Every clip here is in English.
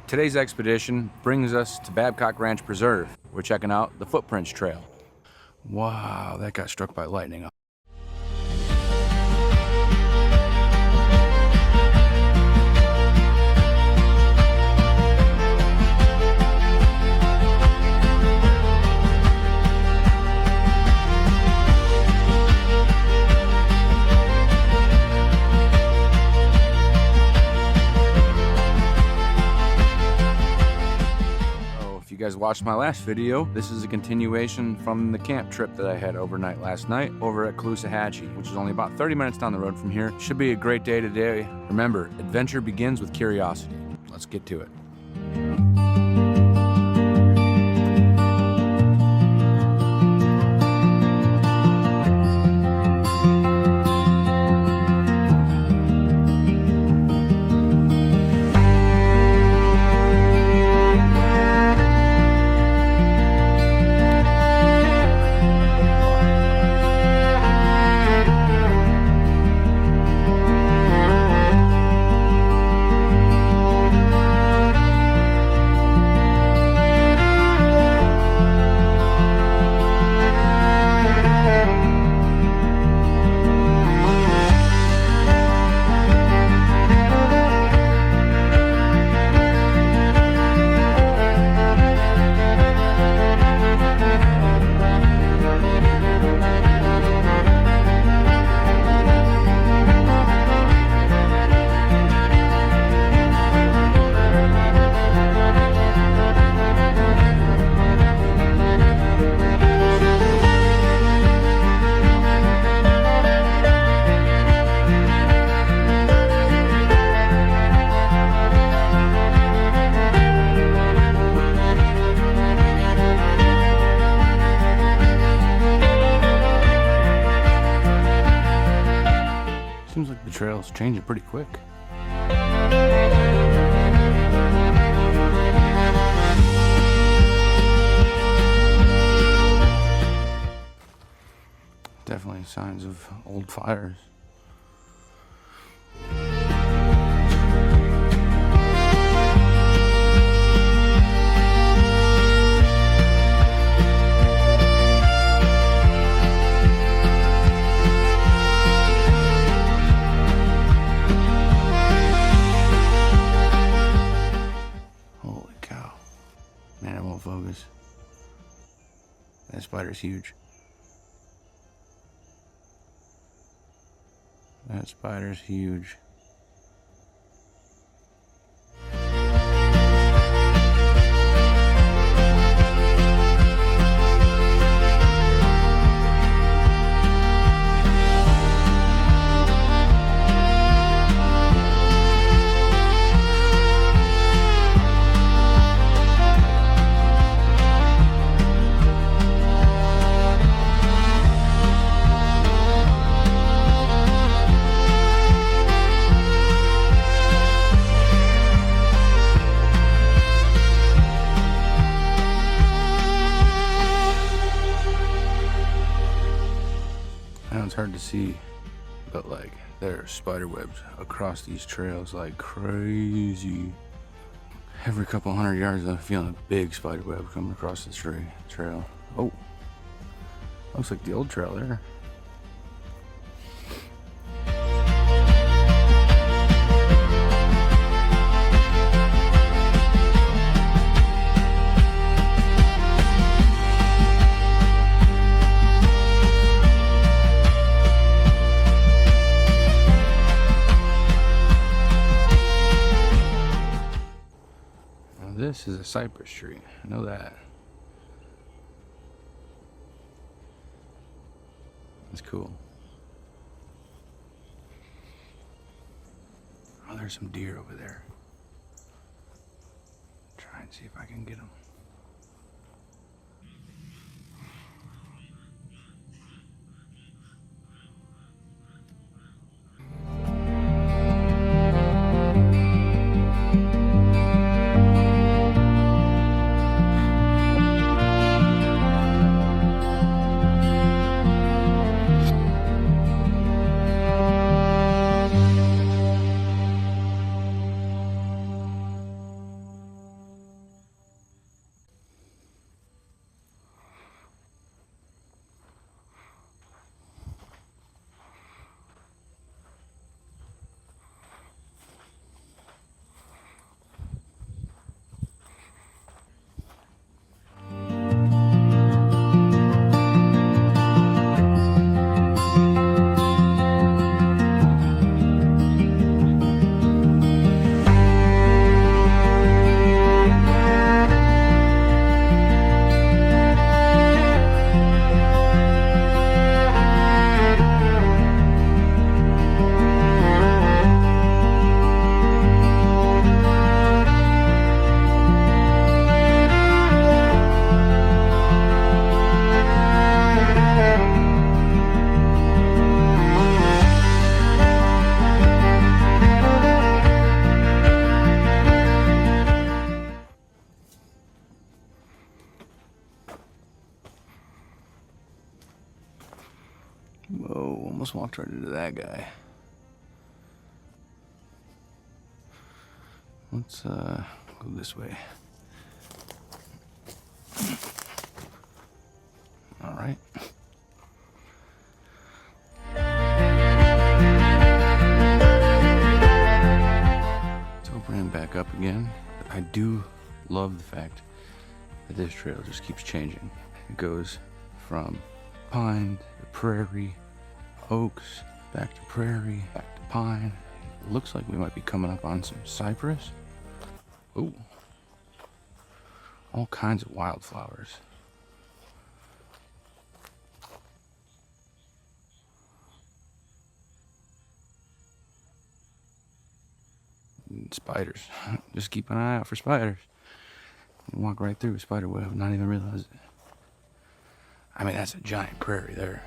Today's expedition brings us to Babcock Ranch Preserve. We're checking out the Footprints Trail. Wow, that got struck by lightning. If you guys watched my last video, this is a continuation from the camp trip that I had overnight last night over at Caloosahatchee, which is only about 30 minutes down the road from here. Should be a great day today. Remember, adventure begins with curiosity. Let's get to it. Seems like the trail's changing pretty quick. Definitely signs of old fires. Man, it won't focus. That spider's huge. That spider's huge. It's hard to see, but like there are spider webs across these trails like crazy. Every couple hundred yards I'm feeling a big spider web coming across this trail. Oh, looks like the old trail there. This is a cypress tree. I know that. That's cool. Oh, there's some deer over there. Try and see if I can get them. Almost walked right into that guy. Let's go this way. All right. Let's open back up again. I do love the fact that this trail just keeps changing. It goes from pine to prairie, oaks, back to prairie, back to pine. It looks like we might be coming up on some cypress. Ooh. All kinds of wildflowers. And spiders. Just keep an eye out for spiders. You walk right through a spider web, not even realize it. I mean, that's a giant prairie there.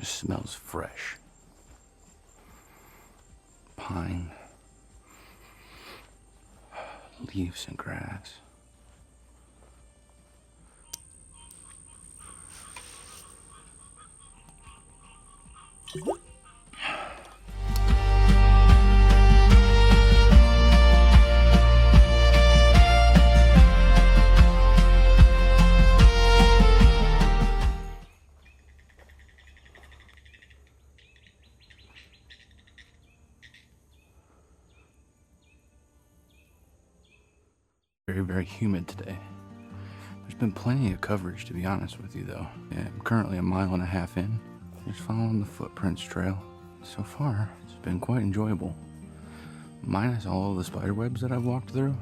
Smells fresh. Pine, leaves and grass. Very, very humid today. There's been plenty of coverage, to be honest with you, though. Yeah, I'm currently 1.5 miles in, just following the footprints trail. So far, it's been quite enjoyable. Minus all of the spider webs that I've walked through.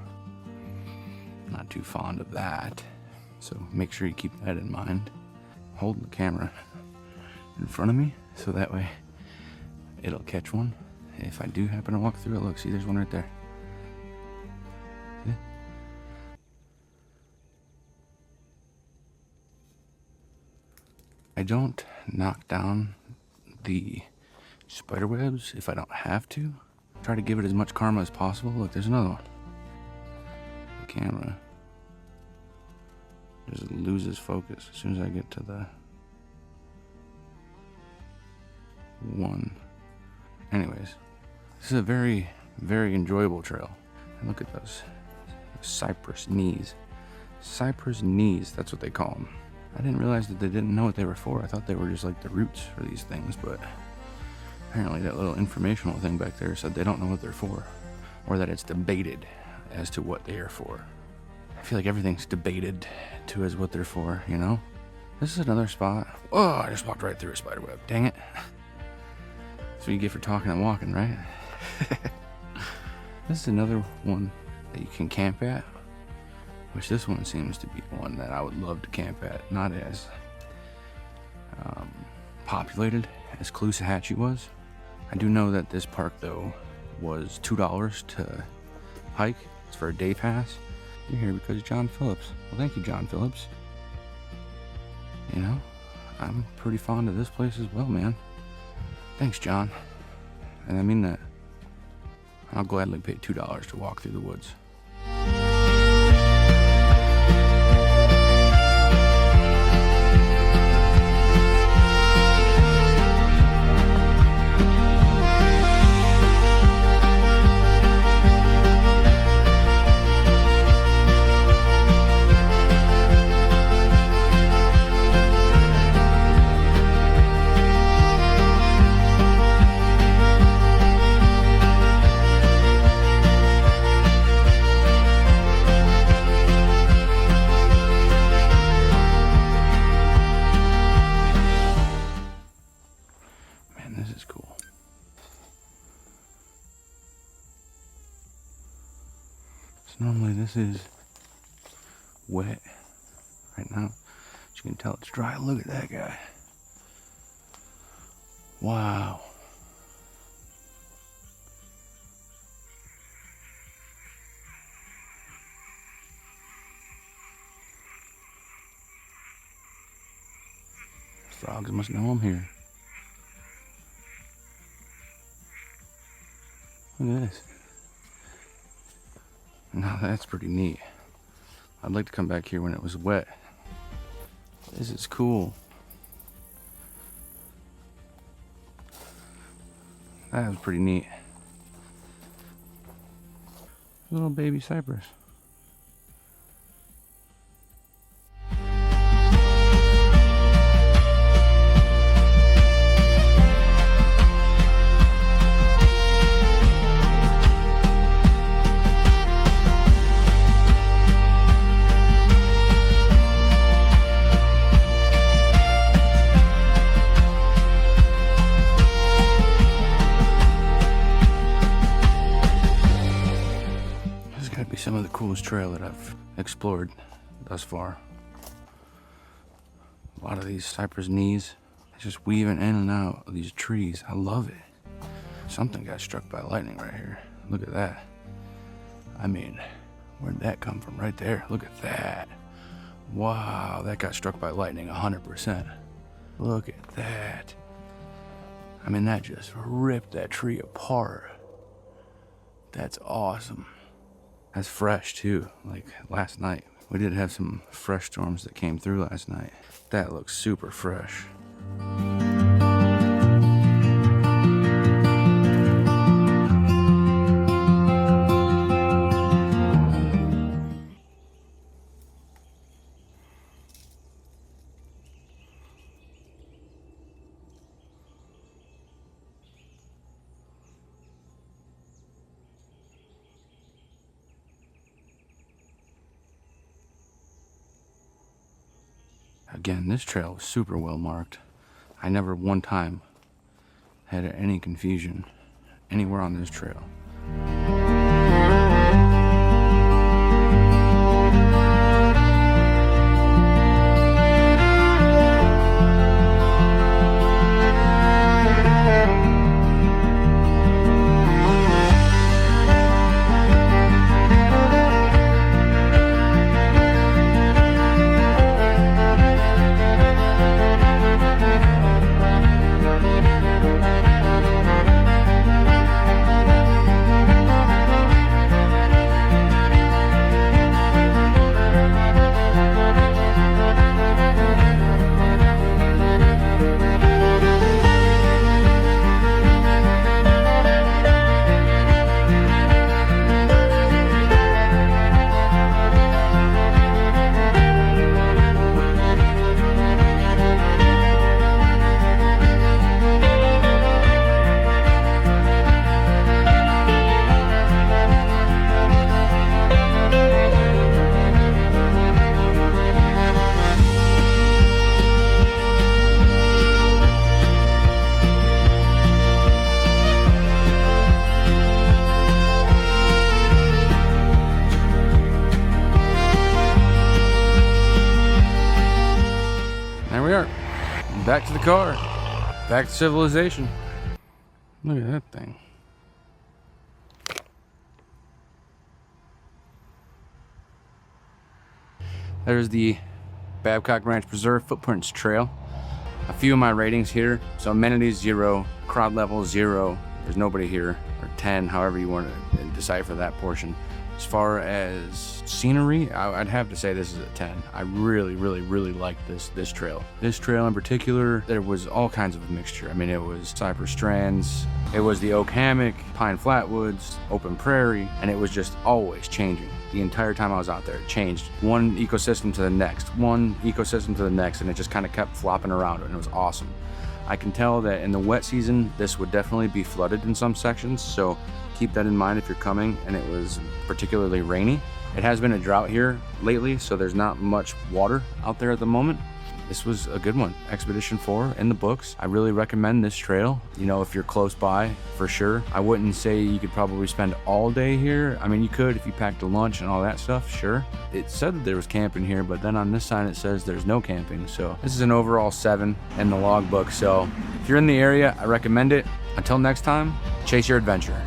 Not too fond of that, so make sure you keep that in mind. Holding the camera in front of me, so that way it'll catch one. If I do happen to walk through it, look, see, there's one right there. See? I don't knock down the spider webs if I don't have to. Try to give it as much karma as possible. Look, there's another one. The camera just loses focus as soon as I get to the one. Anyways, this is a very, very enjoyable trail. And look at those cypress knees. Cypress knees, that's what they call them. I didn't realize that they didn't know what they were for. I thought they were just like the roots for these things, but apparently that little informational thing back there said they don't know what they're for, or that it's debated as to what they are for. I feel like everything's debated to as what they're for, you know? This is another spot. Oh, I just walked right through a spider web. Dang it. That's what you get for talking and walking, right? This is another one that you can camp at, which this one seems to be one that I would love to camp at. Not as populated as Caloosahatchee was. I do know that this park, though, was $2 to hike. It's for a day pass. You're here because of John Phillips. Well, thank you, John Phillips. You know, I'm pretty fond of this place as well, man. Thanks, John. And I mean that. I'll gladly pay $2 to walk through the woods. This is cool. So normally this is wet right now. As you can tell, it's dry. Look at that guy. Wow. Frogs must know I'm here. Look at this. Now that's pretty neat. I'd like to come back here when it was wet. This is cool. That was pretty neat. Little baby cypress. Some of the coolest trail that I've explored thus far. A lot of these cypress knees, just weaving in and out of these trees. I love it. Something got struck by lightning right here. Look at that. I mean, where'd that come from? Right there. Look at that. Wow, that got struck by lightning 100%. Look at that. I mean, that just ripped that tree apart. That's awesome. That's fresh too, like last night. We did have some fresh storms that came through last night. That looks super fresh. Again, this trail was super well marked. I never one time had any confusion anywhere on this trail. Back to the car. Back to civilization. Look at that thing. There's the Babcock Ranch Preserve Footprints Trail. A few of my ratings here. So amenities 0, crowd level 0. There's nobody here, or 10, however you want to decipher that portion. As far as scenery, I'd have to say this is a 10. I really like this trail. This trail in particular, there was all kinds of a mixture. I mean, it was cypress strands, it was the oak hammock, pine flatwoods, open prairie, and it was just always changing. The entire time I was out there, it changed one ecosystem to the next, one ecosystem to the next, and it just kind of kept flopping around, and it was awesome. I can tell that in the wet season, this would definitely be flooded in some sections, so keep that in mind if you're coming and it was particularly rainy. It has been a drought here lately, so there's not much water out there at the moment, this was a good one. Expedition 4 in the books. I really recommend this trail, you know, if you're close by, for sure. I wouldn't say you could probably spend all day here. I mean, you could if you packed a lunch and all that stuff, sure. It said that there was camping here, but then on this sign it says there's no camping. So this is an overall 7 in the logbook. So if you're in the area, I recommend it. Until next time, chase your adventure.